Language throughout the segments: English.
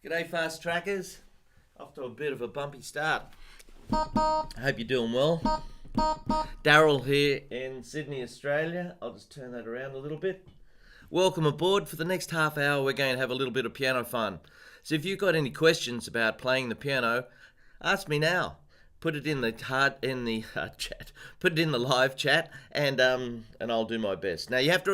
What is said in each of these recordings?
G'day fast trackers, off to a bit of a bumpy start. I hope you're doing well. Darryl here in Sydney, Australia. I'll just turn that around a little bit. Welcome aboard. For the next half hour we're going to have a little bit of piano fun. So if you've got any questions about playing the piano, ask me now. Put it in the chat. Put it in the live chat, and I'll do my best. Now you have to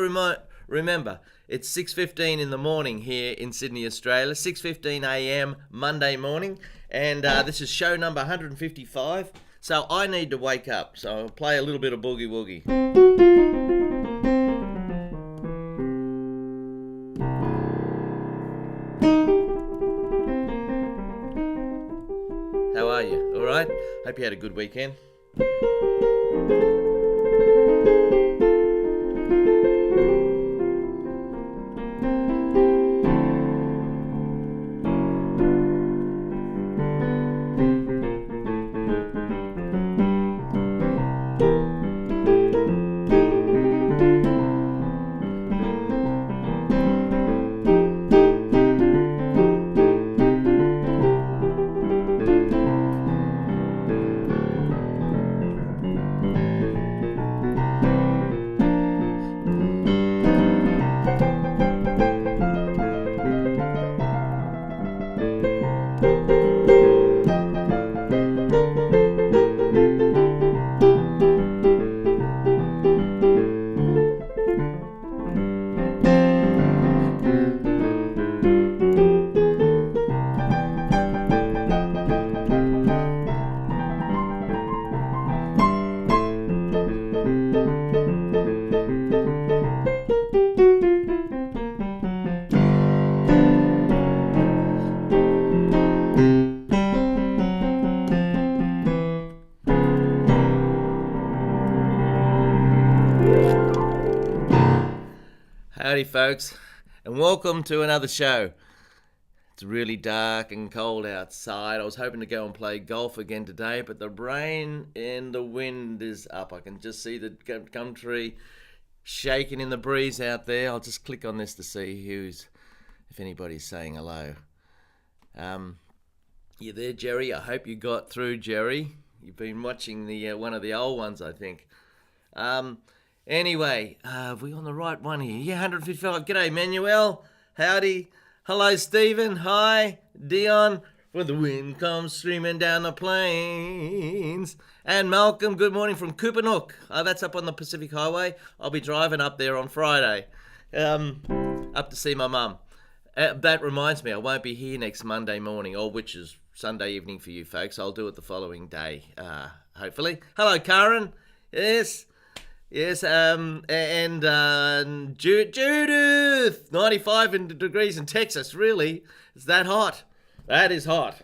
remember, it's 6:15 in the morning here in Sydney, Australia. 6:15 a.m. Monday morning, and this is show number 155. So I need to wake up. So I'll play a little bit of boogie woogie. How are you? All right? Hope you had a good weekend. Howdy folks, and welcome to another show. It's really dark and cold outside. I was hoping to go and play golf again today, but the rain and the wind is up. I can just see the gum tree shaking in the breeze out there. I'll just click on this to see if anybody's saying hello. You there, Jerry? I hope you got through, Jerry. You've been watching the one of the old ones, I think. Anyway, are we on the right one here? Yeah, 155. G'day, Manuel. Howdy. Hello, Stephen. Hi, Dion. When the wind comes streaming down the plains. And Malcolm, good morning from Coopanook. That's up on the Pacific Highway. I'll be driving up there on Friday, up to see my mum. That reminds me, I won't be here next Monday morning, or which is Sunday evening for you folks. I'll do it the following day, hopefully. Hello, Karen. Yes, and Judith, 95 degrees in Texas, really? It's that hot? That is hot.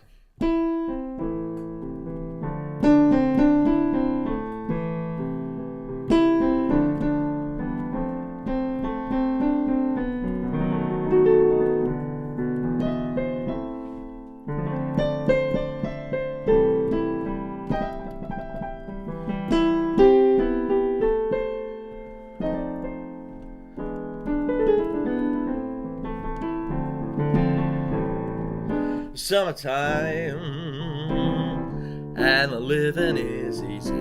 Summertime, and the living is easy.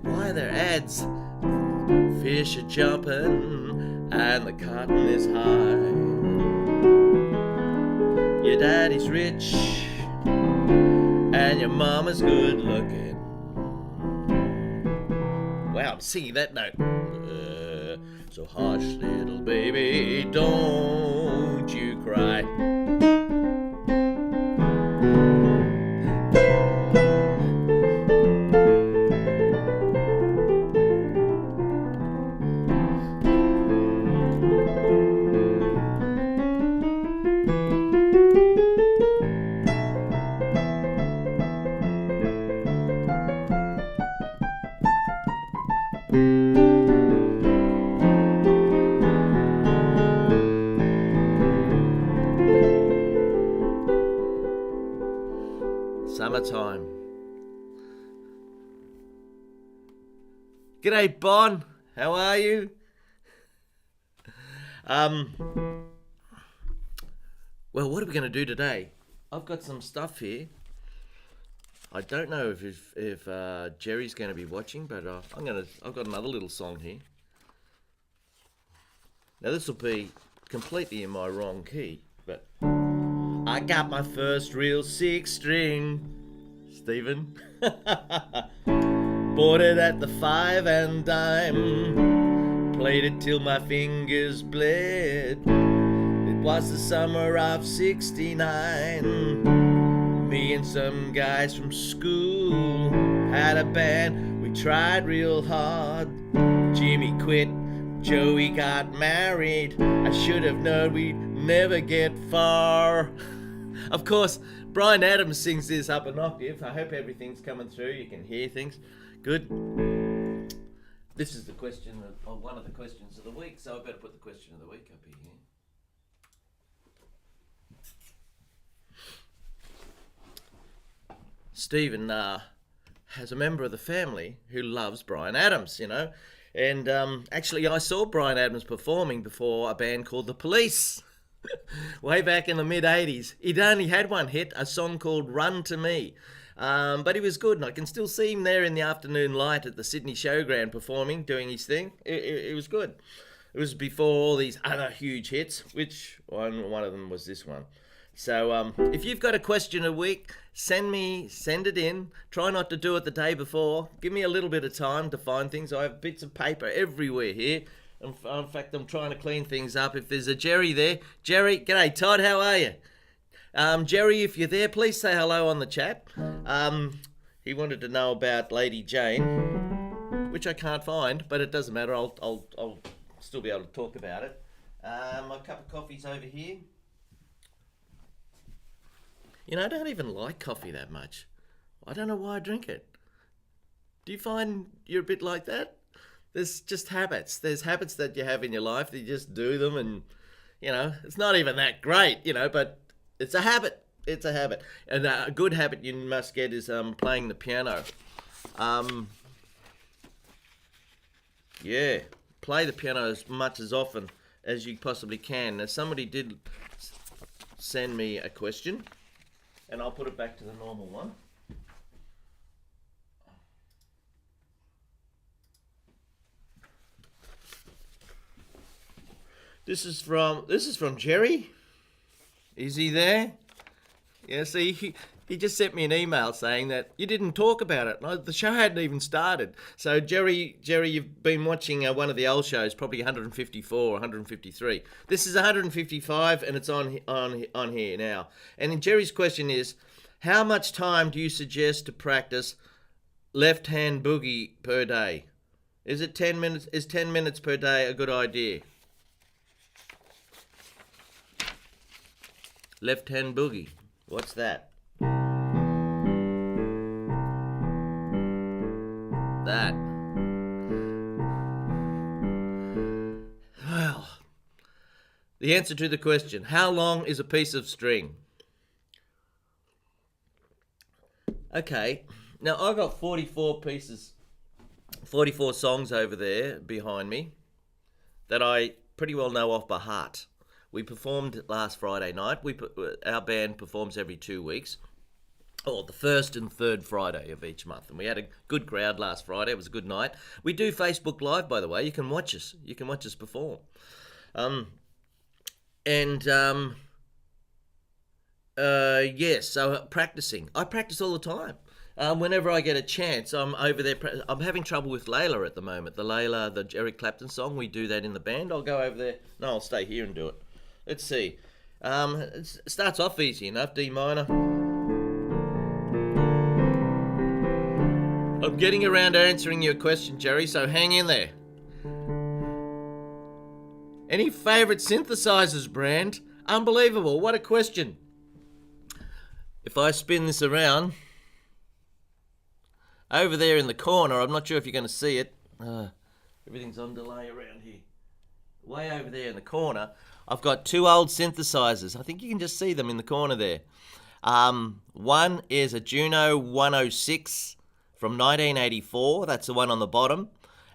Why are there ads? Fish are jumping, and the cotton is high. Your daddy's rich, and your mama's good looking. Wow, I'm singing that note. So hush, little baby, don't you cry. Summertime. G'day, Bon. How are you? Well, what are we going to do today? I've got some stuff here. I don't know if Jerry's going to be watching, but I've got another little song here. Now this will be completely in my wrong key, but I got my first real 6-string, Stephen. Bought it at the 5 and dime. Played it till my fingers bled. It was the summer of '69. Me and some guys from school had a band. We tried real hard. Jimmy quit, Joey got married. I should have known we'd never get far. Of course, Bryan Adams sings this up an octave. I hope everything's coming through. You can hear things. Good. This is the question of one of the questions of the week, so I better put the question of the week up here. Stephen has a member of the family who loves Bryan Adams, you know. And actually, I saw Bryan Adams performing before a band called The Police, way back in the mid-'80s. He'd only had one hit, a song called Run to Me. But he was good, and I can still see him there in the afternoon light at the Sydney Showground performing, doing his thing. It was good. It was before all these other huge hits, which one of them was this one. So if you've got a question a week, send it in. Try not to do it the day before. Give me a little bit of time to find things. I have bits of paper everywhere here. In fact, I'm trying to clean things up. If there's a Jerry there, Jerry, g'day Todd, how are you? Jerry, if you're there, please say hello on the chat. He wanted to know about Lady Jane, which I can't find, but it doesn't matter. I'll still be able to talk about it. My cup of coffee's over here. You know, I don't even like coffee that much. I don't know why I drink it. Do you find you're a bit like that? There's just habits. There's habits that you have in your life that you just do them, and, you know, it's not even that great, you know, but it's a habit. It's a habit. And a good habit you must get is playing the piano. Yeah, play the piano as much as often as you possibly can. Now, somebody did send me a question, and I'll put it back to the normal one. This is from Jerry. Is he there? Yeah, see, he just sent me an email saying that you didn't talk about it. The show hadn't even started. So Jerry, you've been watching one of the old shows, probably 154 or 153. This is 155, and it's on here now. And Jerry's question is, how much time do you suggest to practice left-hand boogie per day? Is it 10 minutes? Is 10 minutes per day a good idea? Left-hand boogie. What's that? That. Well, the answer to the question, how long is a piece of string? Okay, now I've got 44 songs over there behind me that I pretty well know off by heart. We performed last Friday night. Our band performs every 2 weeks, or the first and third Friday of each month. And we had a good crowd last Friday. It was a good night. We do Facebook Live, by the way. You can watch us. You can watch us perform. Yes, so practicing. I practice all the time. Whenever I get a chance, I'm over there. I'm having trouble with Layla at the moment. The Eric Clapton song, we do that in the band. I'll go over there. No, I'll stay here and do it. Let's see. It starts off easy enough, D minor. I'm getting around to answering your question, Jerry, so hang in there. Any favourite synthesizers brand? Unbelievable, what a question. If I spin this around, over there in the corner, I'm not sure if you're going to see it. Everything's on delay around here. Way over there in the corner, I've got two old synthesizers. I think you can just see them in the corner there. One is a Juno 106 from 1984. That's the one on the bottom.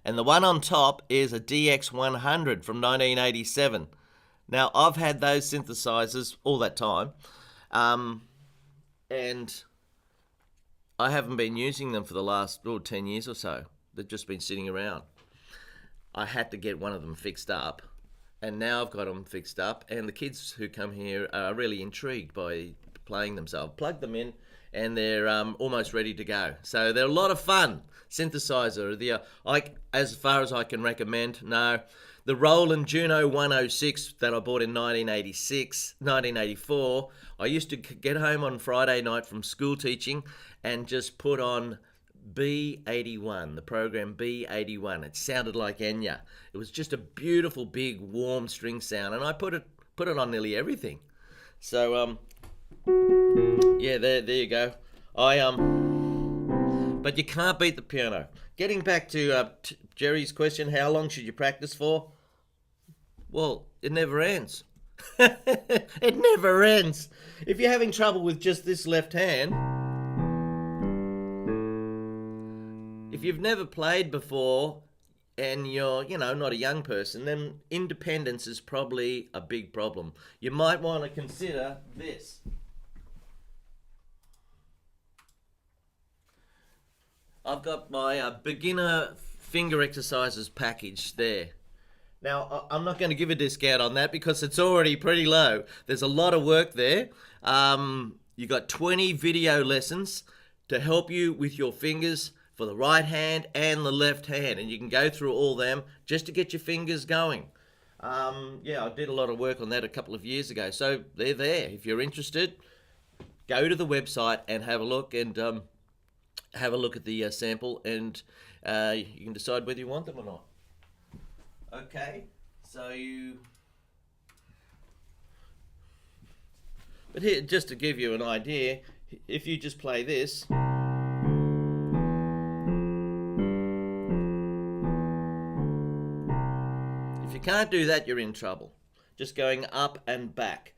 And the one on top is a DX 100 from 1987. Now, I've had those synthesizers all that time, and I haven't been using them for the last 10 years or so. They've just been sitting around. I had to get one of them fixed up, and now I've got them fixed up, and the kids who come here are really intrigued by playing them. So I've plugged them in, and they're almost ready to go. So they're a lot of fun. Synthesizer, as far as I can recommend, no. The Roland Juno 106 that I bought in 1984, I used to get home on Friday night from school teaching and just put on B81, the program B81. It sounded like Enya. It was just a beautiful, big, warm string sound, and I put it on nearly everything. So, yeah, there you go. But you can't beat the piano. Getting back to Jerry's question, how long should you practice for? Well, it never ends. It never ends. If you're having trouble with just this left hand, if you've never played before and you're, not a young person, then independence is probably a big problem. You might want to consider this. I've got my beginner finger exercises package there. Now, I'm not going to give a discount on that because it's already pretty low. There's a lot of work there. You got 20 video lessons to help you with your fingers for the right hand and the left hand. And you can go through all them just to get your fingers going. Yeah, I did a lot of work on that a couple of years ago. So they're there. If you're interested, go to the website and have a look and have a look at the sample, and you can decide whether you want them or not. Okay, but here, just to give you an idea, if you just play this, if you can't do that, you're in trouble. Just going up and back.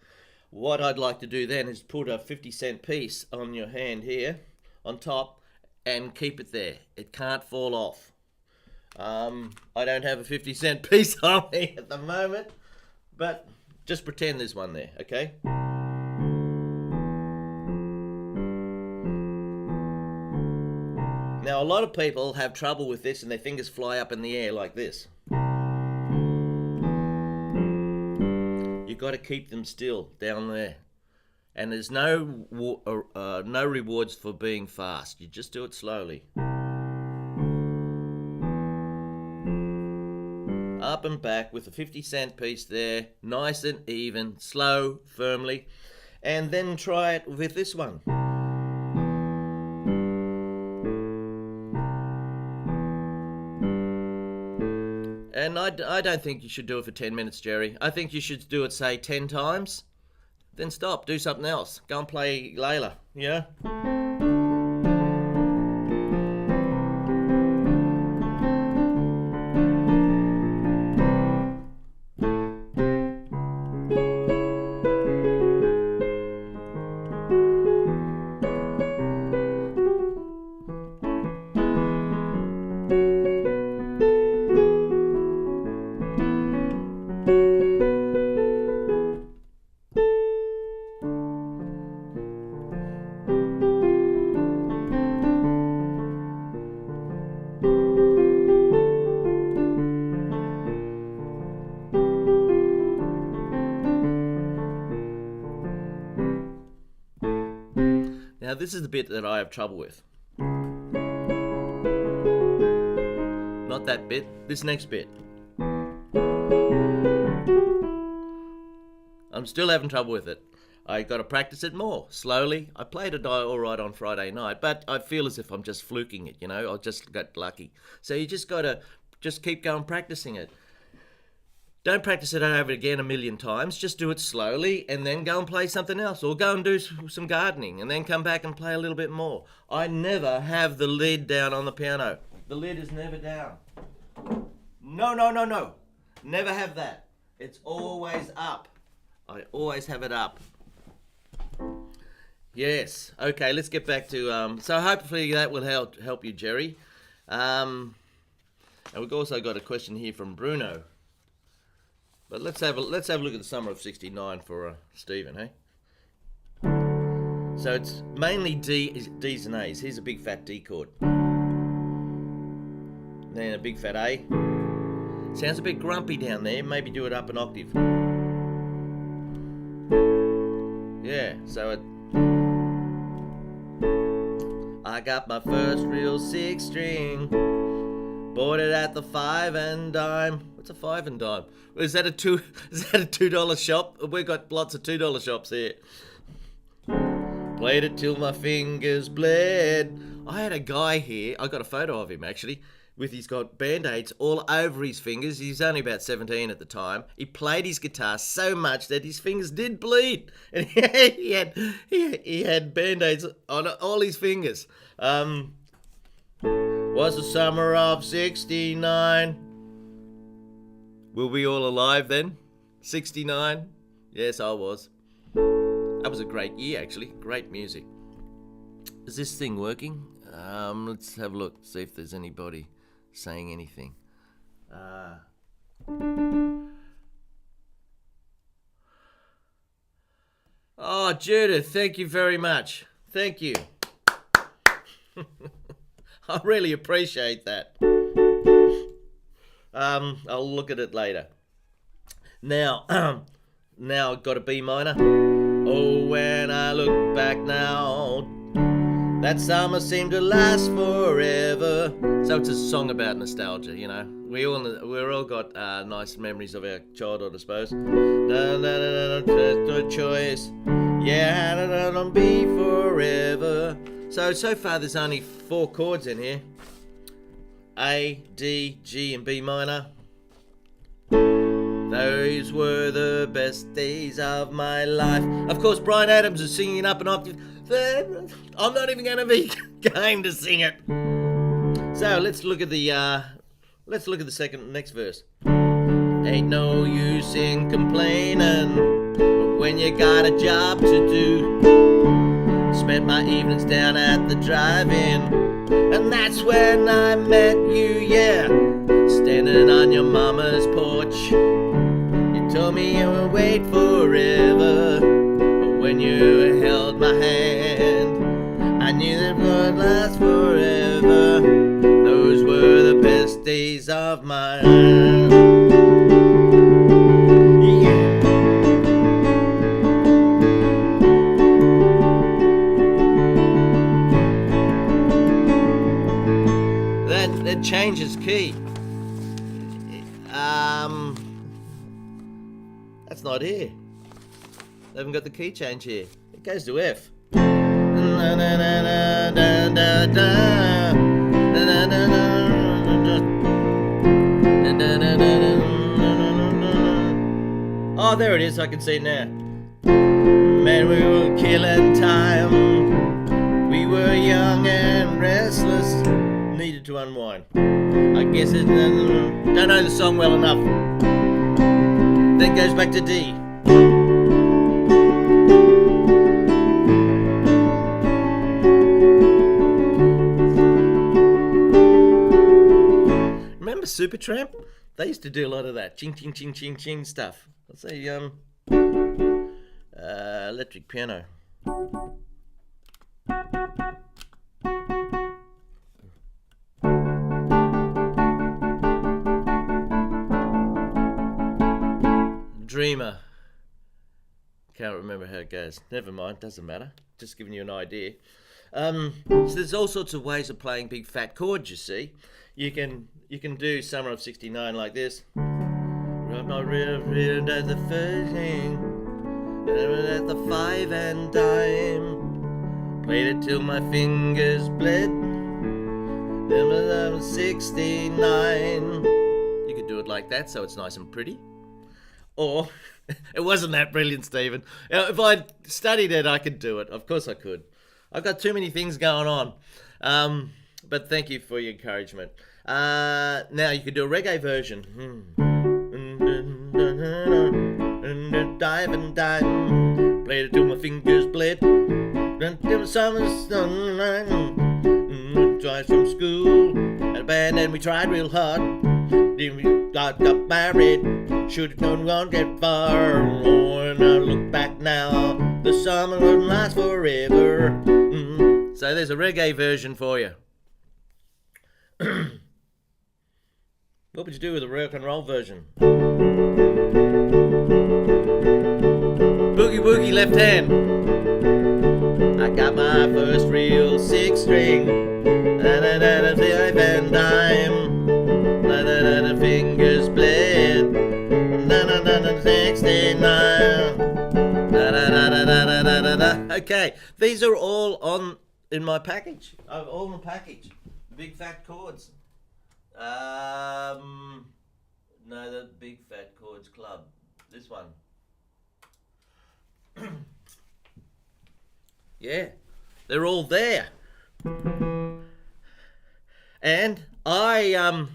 What I'd like to do then is put a 50-cent piece on your hand here, on top, and keep it there. It can't fall off. I don't have a 50-cent piece on me at the moment, but just pretend there's one there, okay? Now, a lot of people have trouble with this and their fingers fly up in the air like this. You've got to keep them still down there. And there's no rewards for being fast. You just do it slowly. Up and back with a 50-cent piece there, nice and even, slow, firmly, and then try it with this one. And I don't think you should do it for 10 minutes, Jerry. I think you should do it, say, 10 times, then stop, do something else. Go and play Layla, yeah? Now this is the bit that I have trouble with. Not that bit, this next bit. I'm still having trouble with it. I got to practice it more, slowly. I played it all right on Friday night, but I feel as if I'm just fluking it, I just got lucky. So you just got to keep going practicing it. Don't practice it over again a million times. Just do it slowly and then go and play something else, or go and do some gardening and then come back and play a little bit more. I never have the lid down on the piano. The lid is never down. No. Never have that. It's always up. I always have it up. Yes. Okay, let's get back to... so hopefully that will help you, Jerry. And we've also got a question here from Bruno. But let's have a look at the summer of '69 for Stephen, hey? So it's mainly D's and A's. Here's a big fat D chord. Then a big fat A. Sounds a bit grumpy down there. Maybe do it up an octave. Yeah, so I got my first real 6-string. Bought it at the 5 and dime. What's a 5 and dime? Is that a $2 shop? We've got lots of $2 shops here. Played it till my fingers bled. I had a guy here, I got a photo of him actually, he's got band-aids all over his fingers. He's only about 17 at the time. He played his guitar so much that his fingers did bleed. And he had band-aids on all his fingers. Was the summer of '69. Were we all alive then? '69? Yes, I was. That was a great year, actually. Great music. Is this thing working? Let's have a look, see if there's anybody saying anything. Oh, Judith, thank you very much. Thank you. I really appreciate that. I'll look at it later. Now I've got a B minor. Oh, when I look back now, that summer seemed to last forever. So it's a song about nostalgia, you know. We're all got nice memories of our childhood, I suppose. No choice. Yeah, I'll be forever. So far there's only 4 chords in here. A, D, G and B minor. Those were the best days of my life. Of course, Bryan Adams is singing it up an octave. I'm not even going to be game to sing it. So let's look at the next verse. Ain't no use in complaining when you got a job to do. Spent my evenings down at the drive-in, and that's when I met you, yeah. Standing on your mama's porch, you told me you would wait forever. But when you held my hand, I knew that it would last forever. Those were the best days of my life. That changes key. That's not here. They haven't got the key change here. It goes to F. Oh, there it is. I can see it now. Man, we were killing time. We were young and restless. Needed to unwind. I guess it don't know the song well enough. Then goes back to D. Remember Supertramp? They used to do a lot of that ching ching ching ching ching stuff. Let's say electric piano. Dreamer. Can't remember how it goes. Never mind, doesn't matter. Just giving you an idea. So there's all sorts of ways of playing big fat chords, you see. You can do Summer of '69 like this. Rub my rear at the first thing, at the 5 and dime. Played it till my fingers bled. Then I was 69. You could do it like that, so it's nice and pretty. Or, it wasn't that brilliant, Stephen. If I'd studied it, I could do it. Of course I could. I've got too many things going on. But thank you for your encouragement. Now, you could do a reggae version. Dive and dive. Played it till my fingers bled. Till the summer's sunlight. Drive from school. Had a band and we tried real hard. Then we got married. Should have known won't get far. Oh, and I look back now, the summer wouldn't last forever. So there's a reggae version for you. What would you do with a rock and roll version? Boogie woogie left hand. I got my first real 6-string. Da-da-da-da, five and dime. Da-da-da-da, fingers bled. Da-da-da-da, 69. Da-da-da-da-da-da-da-da. Okay, these are all on in my package. All in the package. Big fat chords. No, the Big Fat Chords Club. This one. Yeah, they're all there. And I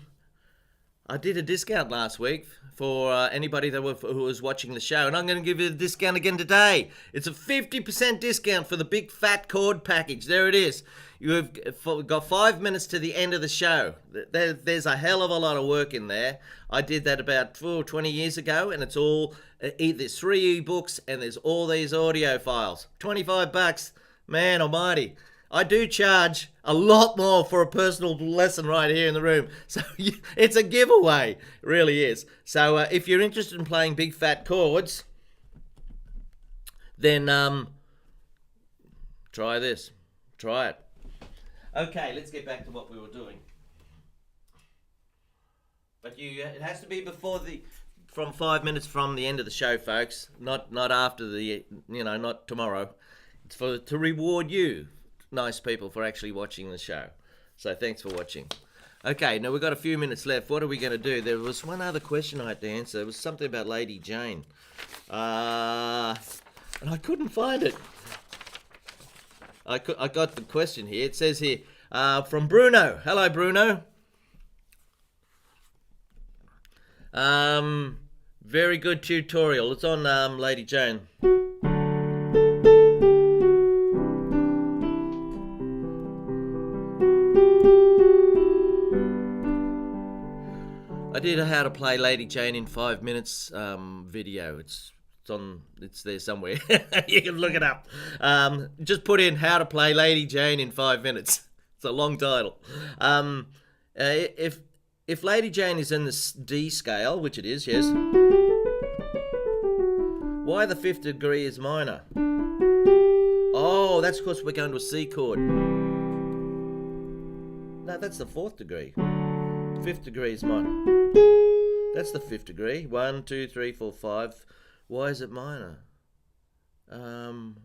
did a discount last week for anybody who was watching the show, and I'm going to give you a discount again today. It's a 50% discount for the Big Fat Chord package. There it is. You've got 5 minutes to the end of the show. There's a hell of a lot of work in there. I did that about 20 years ago, and it's all, there's 3 ebooks, and there's all these audio files. $25, man almighty. I do charge a lot more for a personal lesson right here in the room. So it's a giveaway. It really is. So if you're interested in playing Big Fat Chords, then try this. Try it. Okay, let's get back to what we were doing. But it has to be from 5 minutes from the end of the show, folks. Not after not tomorrow. It's to reward you, nice people, for actually watching the show. So thanks for watching. Okay, now we've got a few minutes left. What are we going to do? There was one other question I had to answer. It was something about Lady Jane. And I couldn't find it. I got the question here. It says here, from Bruno. Hello, Bruno. Very good tutorial. It's on Lady Jane. I did a how to play Lady Jane in 5 minutes video. It's there somewhere. You can look it up. Just put in how to play Lady Jane in 5 minutes. It's a long title. If Lady Jane is in the D scale, which it is, yes. Why the 5th degree is minor? Oh, that's because we're going to a C chord. No, that's the 4th degree. 5th degree is minor. That's the 5th degree. 1, 2, 3, 4, 5. Why is it minor? I'm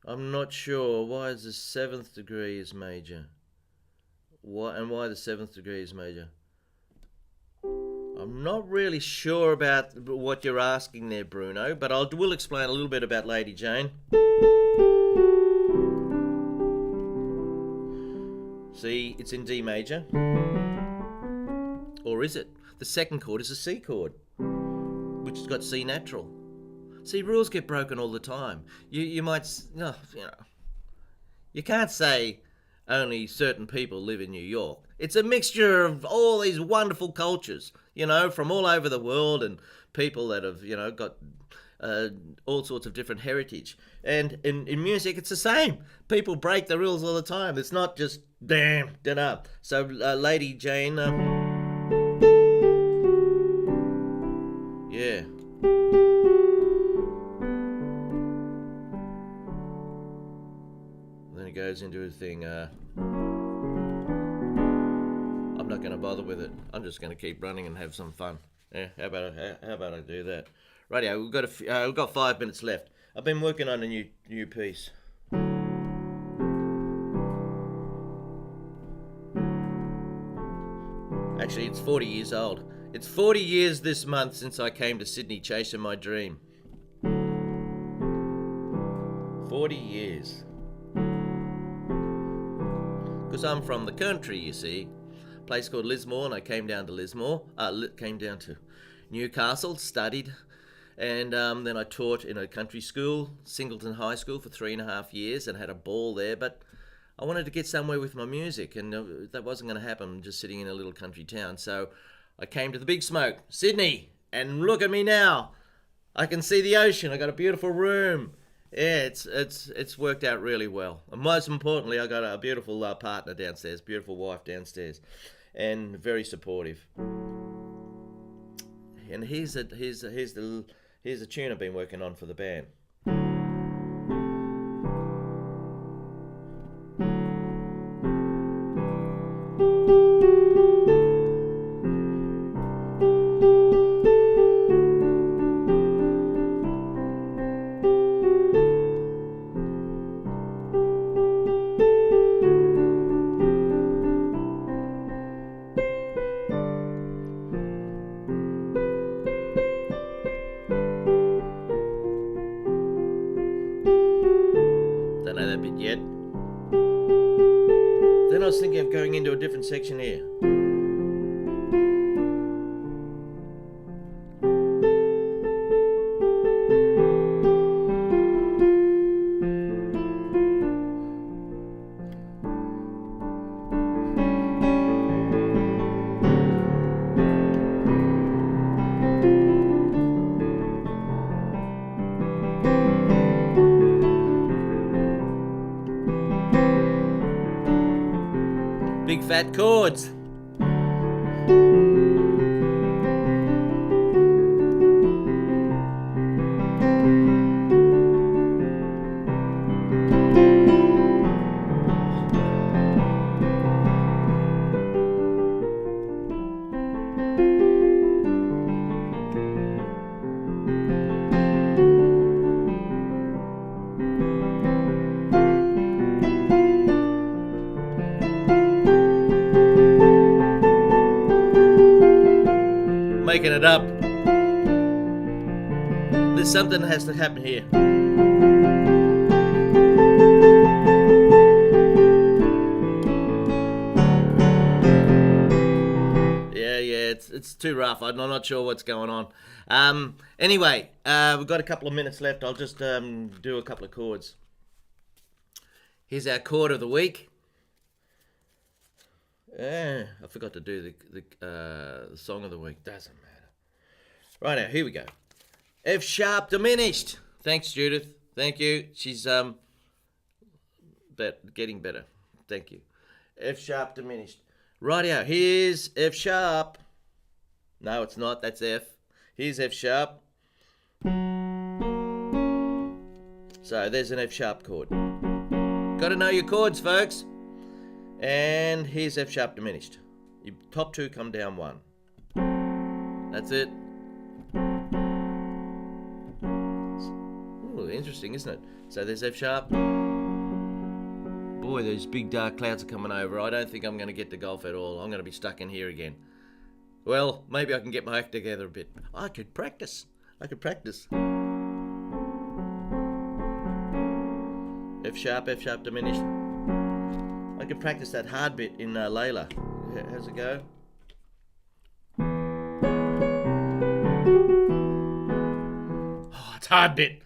not sure. Why is the 7th degree is major? Why the 7th degree is major? I'm not really sure about what you're asking there, Bruno, but we'll explain a little bit about Lady Jane. See, it's in D major. Or is it? The 2nd chord is a C chord, which has got C natural. See, rules get broken all the time. You might, you can't say only certain people live in New York. It's a mixture of all these wonderful cultures, from all over the world, and people that have, got all sorts of different heritage. And in music, it's the same. People break the rules all the time. It's not just, damn, up. So, Lady Jane, yeah. Then it goes into a thing, I'm not going to bother with it. I'm just going to keep running and have some fun. Yeah, how about I do that? Rightio, we've got 5 minutes left. I've been working on a new piece. Actually, it's 40 years old. It's 40 years this month since I came to Sydney chasing my dream. 40 years. Because I'm from the country, you see. A place called Lismore, and I came down to came down to Newcastle, studied, and then I taught in a country school, Singleton High School, for 3.5 years, and had a ball there, but I wanted to get somewhere with my music, and that wasn't going to happen just sitting in a little country town. So I came to the big smoke, Sydney, and look at me now. I can see the ocean. I got a beautiful room. Yeah, it's worked out really well. And most importantly, I got a beautiful partner downstairs, beautiful wife downstairs, and very supportive. And here's a tune I've been working on for the band. Don't know that bit yet. Then I was thinking of going into a different section here. Big fat chords. Making it up. There's something that has to happen here. Yeah, it's too rough. I'm not sure what's going on. Anyway, we've got a couple of minutes left. I'll just do a couple of chords. Here's our chord of the week. I forgot to do the song of the week. Doesn't matter. Right now, here we go. F sharp diminished. Thanks, Judith. Thank you. She's getting better. Thank you. F sharp diminished. Rightio. Here's F sharp. No, it's not. That's F. Here's F sharp. So there's an F sharp chord. Got to know your chords, folks. And here's F sharp diminished. Your top two come down one. That's it. Ooh, interesting, isn't it? So there's F sharp. Boy, those big dark clouds are coming over. I don't think I'm going to get to golf at all. I'm going to be stuck in here again. Well, maybe I can get my act together a bit. I could practice. F sharp diminished. I can practice that hard bit in Layla. How's it go? Oh, it's hard bit.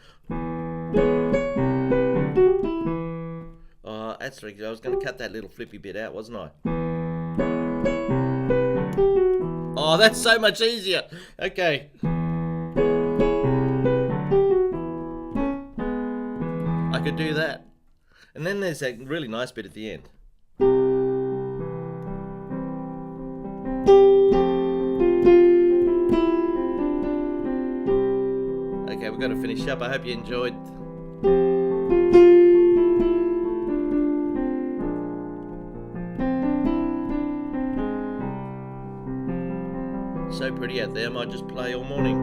Oh, that's right. I was going to cut that little flippy bit out, wasn't I? Oh, that's so much easier. Okay. I could do that. And then there's a really nice bit at the end. Okay, we've got to finish up. I hope you enjoyed. So pretty out there, I might just play all morning.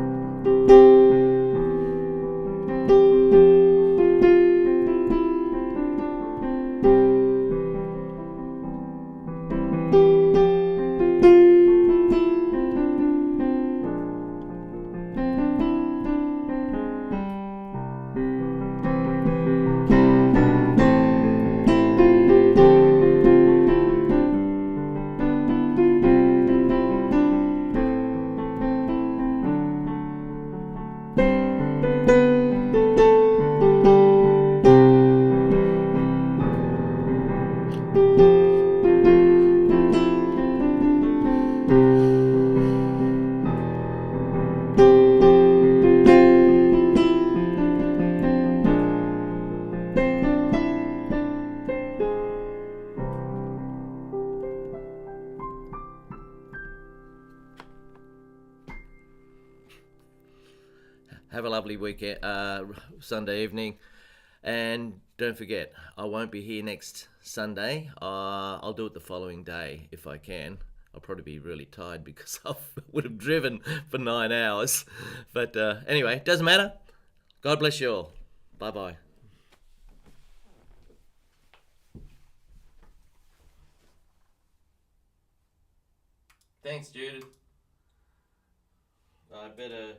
Have a lovely weekend, Sunday evening. And don't forget, I won't be here next Sunday. I'll do it the following day if I can. I'll probably be really tired because I would have driven for 9 hours. But anyway, doesn't matter. God bless you all. Bye-bye. Thanks, Judith. I better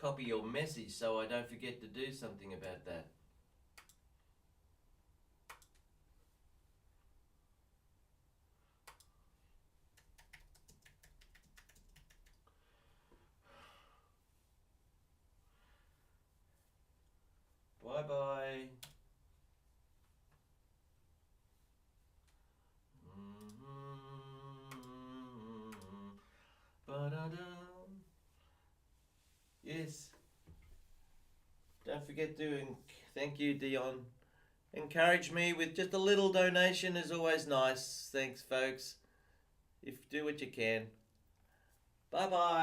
copy your message so I don't forget to do something about that. Bye-bye. Ba-da-da. Yes. Don't forget to thank you, Dion. Encourage me with just a little donation is always nice. Thanks, folks. Do what you can. Bye-bye.